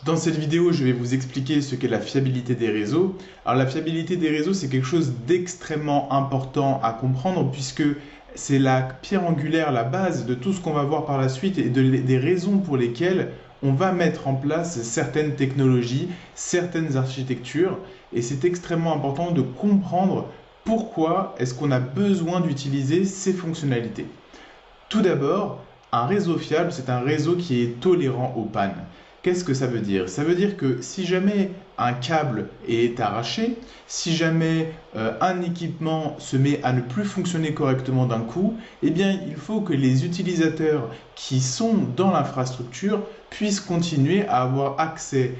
Dans cette vidéo, je vais vous expliquer ce qu'est la fiabilité des réseaux. Alors la fiabilité des réseaux, c'est quelque chose d'extrêmement important à comprendre puisque c'est la pierre angulaire, la base de tout ce qu'on va voir par la suite et des raisons pour lesquelles on va mettre en place certaines technologies, certaines architectures. Et c'est extrêmement important de comprendre pourquoi est-ce qu'on a besoin d'utiliser ces fonctionnalités. Tout d'abord, un réseau fiable, c'est un réseau qui est tolérant aux pannes. Qu'est-ce que ça veut dire? Ça veut dire que si jamais un câble est arraché, si jamais un équipement se met à ne plus fonctionner correctement d'un coup, eh bien il faut que les utilisateurs qui sont dans l'infrastructure puissent continuer à avoir accès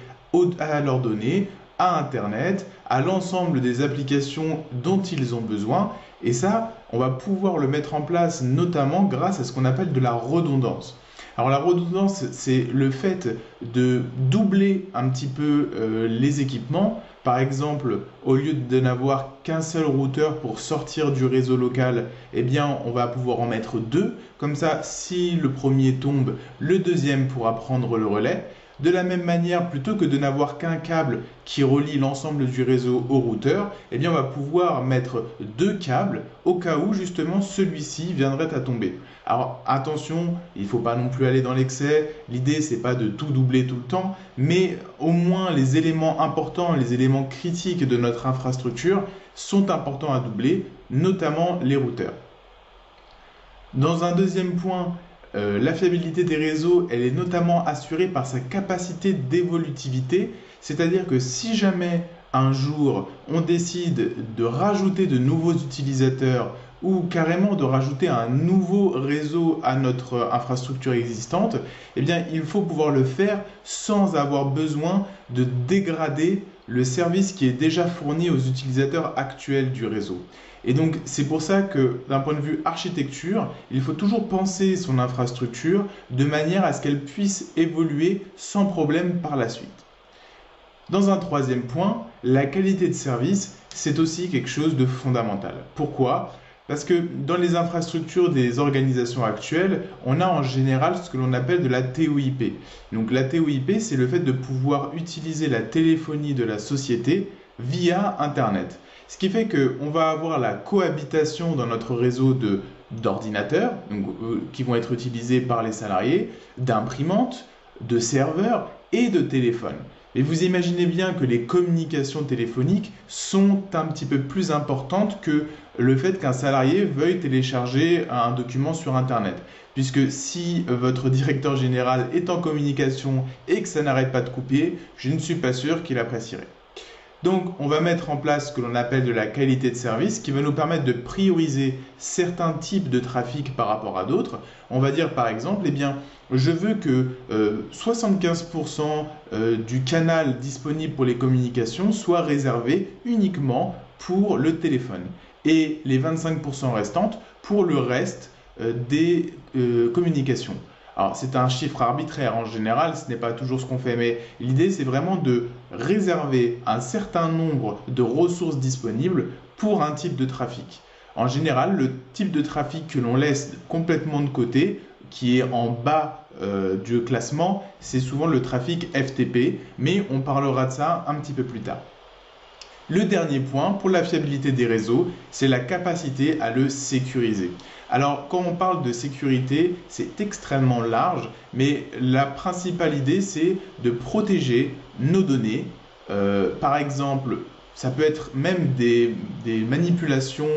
à leurs données, à Internet, à l'ensemble des applications dont ils ont besoin. Et ça, on va pouvoir le mettre en place notamment grâce à ce qu'on appelle de la redondance. Alors la redondance, c'est le fait de doubler un petit peu les équipements. Par exemple, au lieu de n'avoir qu'un seul routeur pour sortir du réseau local, eh bien, on va pouvoir en mettre deux. Comme ça, si le premier tombe, le deuxième pourra prendre le relais. De la même manière, plutôt que de n'avoir qu'un câble qui relie l'ensemble du réseau au routeur, eh bien on va pouvoir mettre deux câbles au cas où justement celui-ci viendrait à tomber. Alors attention, il ne faut pas non plus aller dans l'excès, l'idée c'est pas de tout doubler tout le temps, mais au moins les éléments importants, les éléments critiques de notre infrastructure sont importants à doubler, notamment les routeurs. Dans un deuxième point, la fiabilité des réseaux, elle est notamment assurée par sa capacité d'évolutivité, c'est-à-dire que si jamais un jour on décide de rajouter de nouveaux utilisateurs ou carrément de rajouter un nouveau réseau à notre infrastructure existante, eh bien il faut pouvoir le faire sans avoir besoin de dégrader le service qui est déjà fourni aux utilisateurs actuels du réseau. Et donc c'est pour ça que d'un point de vue architecture, il faut toujours penser son infrastructure de manière à ce qu'elle puisse évoluer sans problème par la suite. Dans un troisième point, la qualité de service, c'est aussi quelque chose de fondamental. Pourquoi ? Parce que dans les infrastructures des organisations actuelles, on a en général ce que l'on appelle de la TOIP. Donc la TOIP, c'est le fait de pouvoir utiliser la téléphonie de la société via Internet. Ce qui fait qu'on va avoir la cohabitation dans notre réseau d'ordinateurs qui vont être utilisés par les salariés, d'imprimantes, de serveurs et de téléphones. Et vous imaginez bien que les communications téléphoniques sont un petit peu plus importantes que le fait qu'un salarié veuille télécharger un document sur Internet. Puisque si votre directeur général est en communication et que ça n'arrête pas de couper, je ne suis pas sûr qu'il apprécierait. Donc, on va mettre en place ce que l'on appelle de la qualité de service qui va nous permettre de prioriser certains types de trafic par rapport à d'autres. On va dire par exemple, eh bien, je veux que 75% du canal disponible pour les communications soit réservé uniquement pour le téléphone et les 25% restantes pour le reste des communications. Alors, c'est un chiffre arbitraire en général, ce n'est pas toujours ce qu'on fait, mais l'idée, c'est vraiment de réserver un certain nombre de ressources disponibles pour un type de trafic. En général, le type de trafic que l'on laisse complètement de côté, qui est en bas du classement, c'est souvent le trafic FTP, mais on parlera de ça un petit peu plus tard. Le dernier point pour la fiabilité des réseaux, c'est la capacité à le sécuriser. Alors, quand on parle de sécurité, c'est extrêmement large, mais la principale idée, c'est de protéger nos données. Par exemple, ça peut être même des manipulations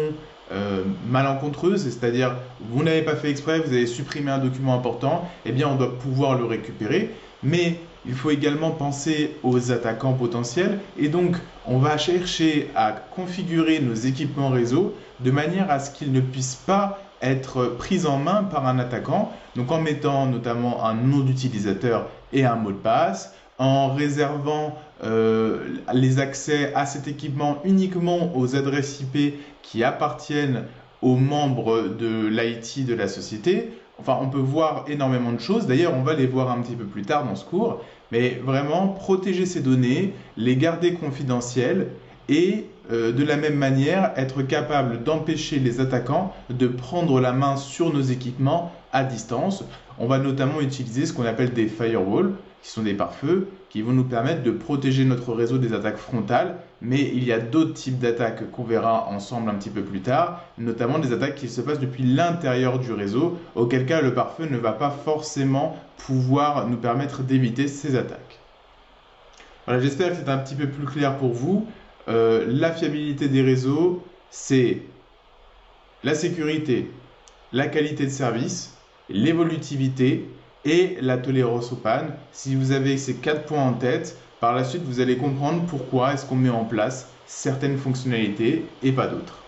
malencontreuses, c'est-à-dire vous n'avez pas fait exprès, vous avez supprimé un document important, eh bien on doit pouvoir le récupérer. Mais il faut également penser aux attaquants potentiels et donc on va chercher à configurer nos équipements réseau de manière à ce qu'ils ne puissent pas être pris en main par un attaquant, donc en mettant notamment un nom d'utilisateur et un mot de passe, en réservant les accès à cet équipement uniquement aux adresses IP qui appartiennent aux membres de l'IT de la société. Enfin, on peut voir énormément de choses. D'ailleurs, on va les voir un petit peu plus tard dans ce cours. Mais vraiment, protéger ces données, les garder confidentielles et de la même manière, être capable d'empêcher les attaquants de prendre la main sur nos équipements à distance. On va notamment utiliser ce qu'on appelle des firewalls. qui sont des pare-feux, qui vont nous permettre de protéger notre réseau des attaques frontales, mais il y a d'autres types d'attaques qu'on verra ensemble un petit peu plus tard, notamment des attaques qui se passent depuis l'intérieur du réseau, auquel cas le pare-feu ne va pas forcément pouvoir nous permettre d'éviter ces attaques. Voilà, j'espère que c'est un petit peu plus clair pour vous. La fiabilité des réseaux, c'est la sécurité, la qualité de service, l'évolutivité et la tolérance aux pannes. Si vous avez ces 4 points en tête, par la suite vous allez comprendre pourquoi est-ce qu'on met en place certaines fonctionnalités et pas d'autres.